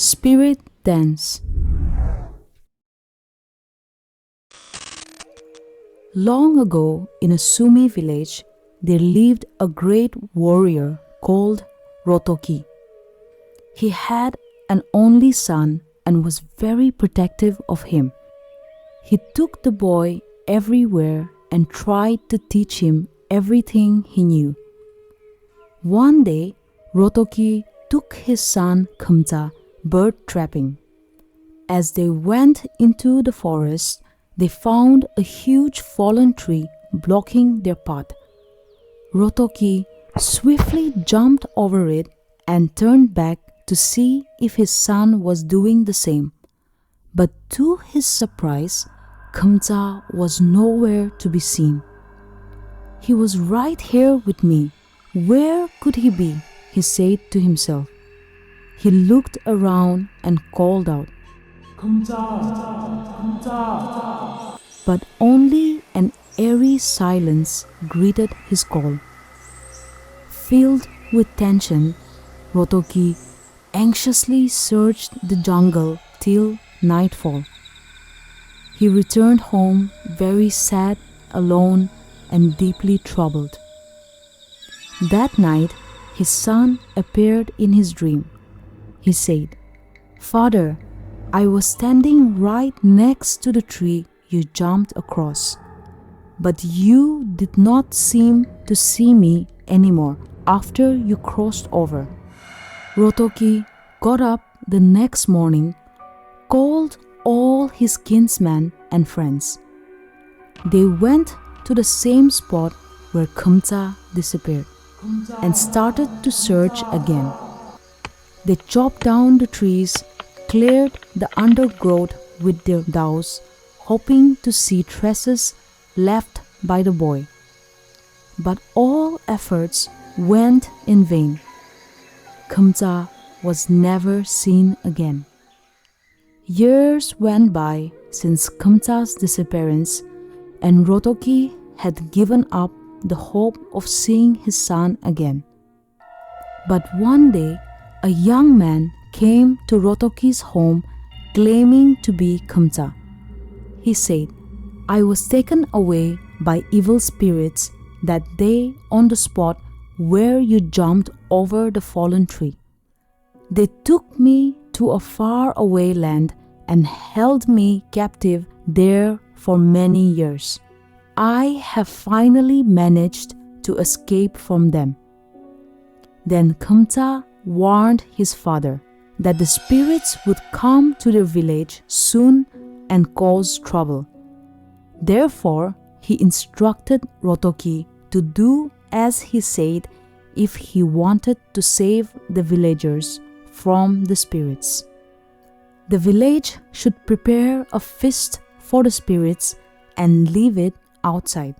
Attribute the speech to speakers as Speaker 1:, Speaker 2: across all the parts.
Speaker 1: Spirit Dance. Long ago, in a Sumi village, there lived a great warrior called Rotoki. He had an only son and was very protective of him. He took the boy everywhere and tried to teach him everything he knew. One day, Rotoki took his son Khamta bird trapping. As they went into the forest, they found a huge fallen tree blocking their path. Rotoki swiftly jumped over it and turned back to see if his son was doing the same. But to his surprise, Khamta was nowhere to be seen. "He was right here with me. Where could he be?" he said to himself. He looked around and called out, "Khamta! Khamta!" But only an eerie silence greeted his call. Filled with tension, Rotoki anxiously searched the jungle till nightfall. He returned home very sad, alone, and deeply troubled. That night, his son appeared in his dream. He said, "Father, I was standing right next to the tree you jumped across, but you did not seem to see me anymore after you crossed over." Rotoki got up the next morning, called all his kinsmen and friends. They went to the same spot where Khamta disappeared and started to search again. They chopped down the trees, cleared the undergrowth with their daws, hoping to see traces left by the boy. But all efforts went in vain. Khamta was never seen again. Years went by since Khamta's disappearance, and Rotoki had given up the hope of seeing his son again. But one day, a young man came to Rotoki's home claiming to be Khamta. He said, "I was taken away by evil spirits that day on the spot where you jumped over the fallen tree. They took me to a faraway land and held me captive there for many years. I have finally managed to escape from them." Then Khamta warned his father that the spirits would come to their village soon and cause trouble. Therefore, he instructed Rotoki to do as he said if he wanted to save the villagers from the spirits. The village should prepare a feast for the spirits and leave it outside.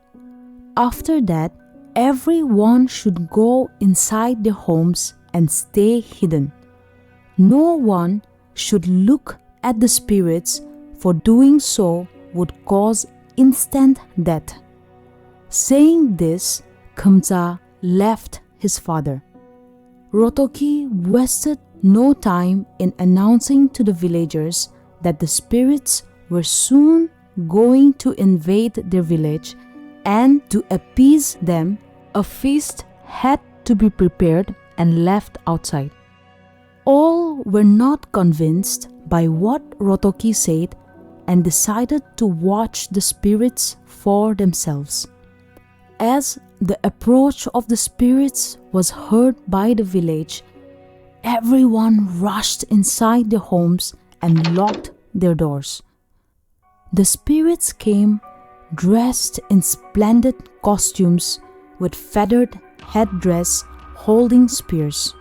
Speaker 1: After that, everyone should go inside their homes and stay hidden. No one should look at the spirits, for doing so would cause instant death. Saying this, Khamta left his father. Rotoki wasted no time in announcing to the villagers that the spirits were soon going to invade their village, and to appease them, a feast had to be prepared and left outside. All were not convinced by what Rotoki said and decided to watch the spirits for themselves. As the approach of the spirits was heard by the village, everyone rushed inside their homes and locked their doors. The spirits came dressed in splendid costumes with feathered headdress, holding spears.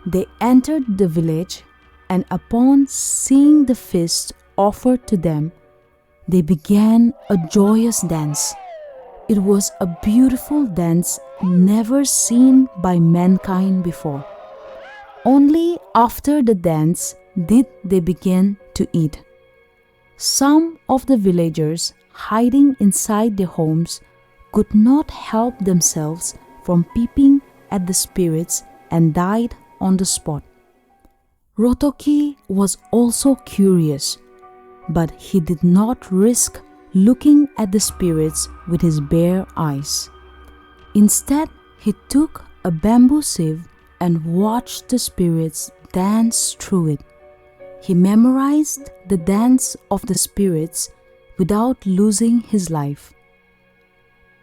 Speaker 1: They entered the village, and upon seeing the feast offered to them, they began a joyous dance. It was a beautiful dance never seen by mankind before. Only after the dance did they begin to eat. Some of the villagers, hiding inside their homes, could not help themselves from peeping at the spirits and died on the spot. Rotoki was also curious, but he did not risk looking at the spirits with his bare eyes. Instead, he took a bamboo sieve and watched the spirits dance through it. He memorized the dance of the spirits without losing his life.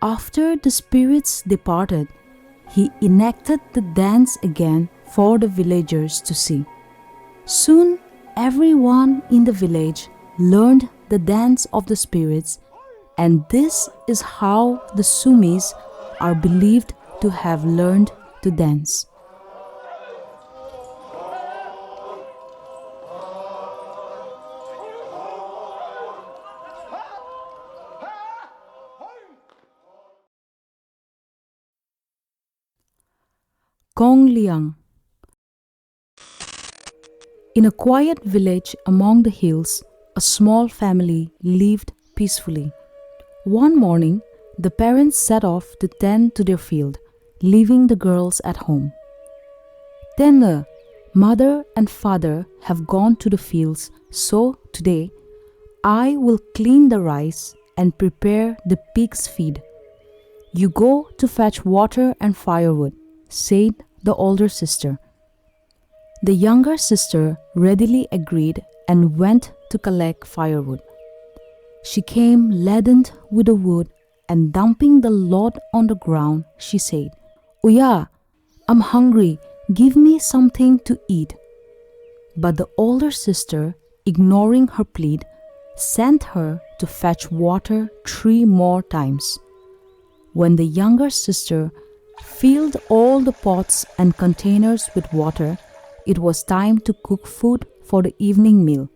Speaker 1: After the spirits departed, he enacted the dance again for the villagers to see. Soon, everyone in the village learned the dance of the spirits, and this is how the Sumis are believed to have learned to dance. Kong Liang. In a quiet village among the hills, a small family lived peacefully. One morning, the parents set off to tend to their field, leaving the girls at home. Tender, mother and father have gone to the fields, so today I will clean the rice and prepare the pig's feed. You go to fetch water and firewood, said the older sister. The younger sister readily agreed and went to collect firewood. She came laden with the wood, and dumping the load on the ground, she said, "Uya, I'm hungry, give me something to eat." But the older sister, ignoring her plea, sent her to fetch water 3 more times. When the younger sister filled all the pots and containers with water, it was time to cook food for the evening meal.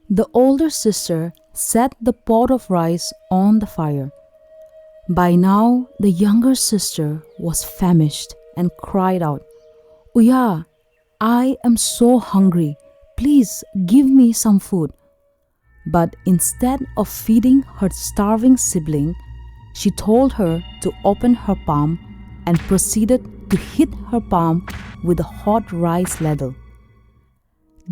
Speaker 1: The older sister set the pot of rice on the fire. By now, the younger sister was famished and cried out, "Uya, I am so hungry. Please give me some food." But instead of feeding her starving sibling, she told her to open her palm and proceeded to hit her palm with a hot rice ladle.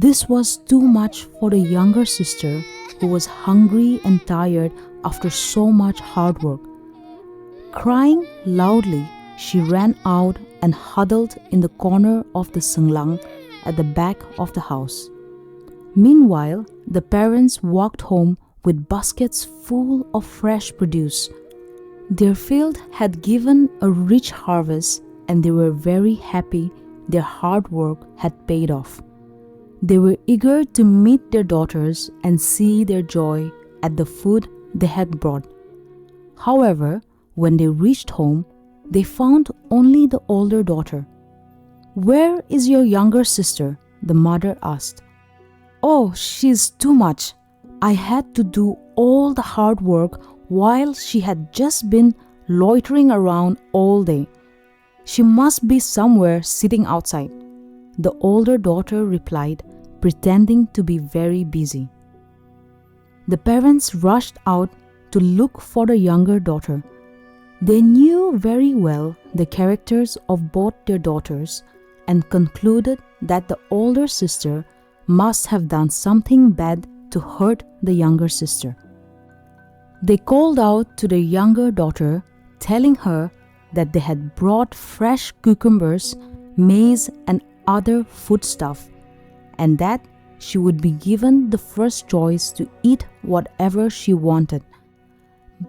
Speaker 1: This was too much for the younger sister, who was hungry and tired after so much hard work. Crying loudly, she ran out and huddled in the corner of the senglang at the back of the house. Meanwhile, the parents walked home with baskets full of fresh produce. Their field had given a rich harvest, and they were very happy their hard work had paid off. They were eager to meet their daughters and see their joy at the food they had brought. However, when they reached home, they found only the older daughter. "Where is your younger sister?" the mother asked. "Oh, she's too much. I had to do all the hard work while she had just been loitering around all day. She must be somewhere sitting outside," the older daughter replied, pretending to be very busy. The parents rushed out to look for the younger daughter. They knew very well the characters of both their daughters and concluded that the older sister must have done something bad to hurt the younger sister. They called out to the younger daughter, telling her that they had brought fresh cucumbers, maize, and other foodstuff, and that she would be given the first choice to eat whatever she wanted.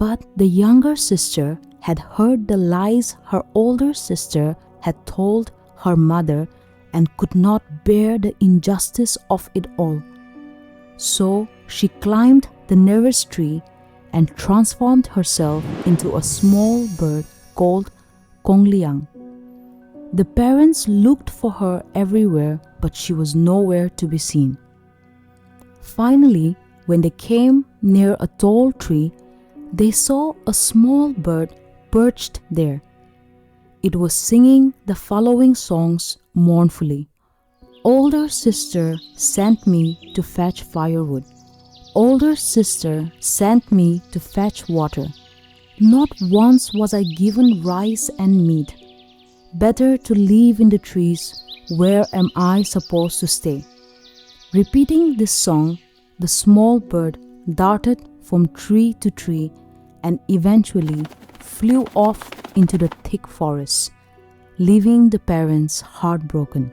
Speaker 1: But the younger sister had heard the lies her older sister had told her mother and could not bear the injustice of it all. So she climbed the nearest tree and transformed herself into a small bird called Kong Liang. The parents looked for her everywhere, but she was nowhere to be seen. Finally, when they came near a tall tree, they saw a small bird perched there. It was singing the following songs mournfully. "Older sister sent me to fetch firewood. Older sister sent me to fetch water. Not once was I given rice and meat. Better to live in the trees Where am I supposed to stay? Repeating this song, the small bird darted from tree to tree and eventually flew off into the thick forest, leaving the parents heartbroken.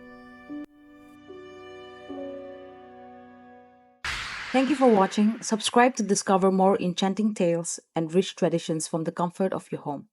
Speaker 1: Thank you for watching. Subscribe to discover more enchanting tales and rich traditions from the comfort of your home.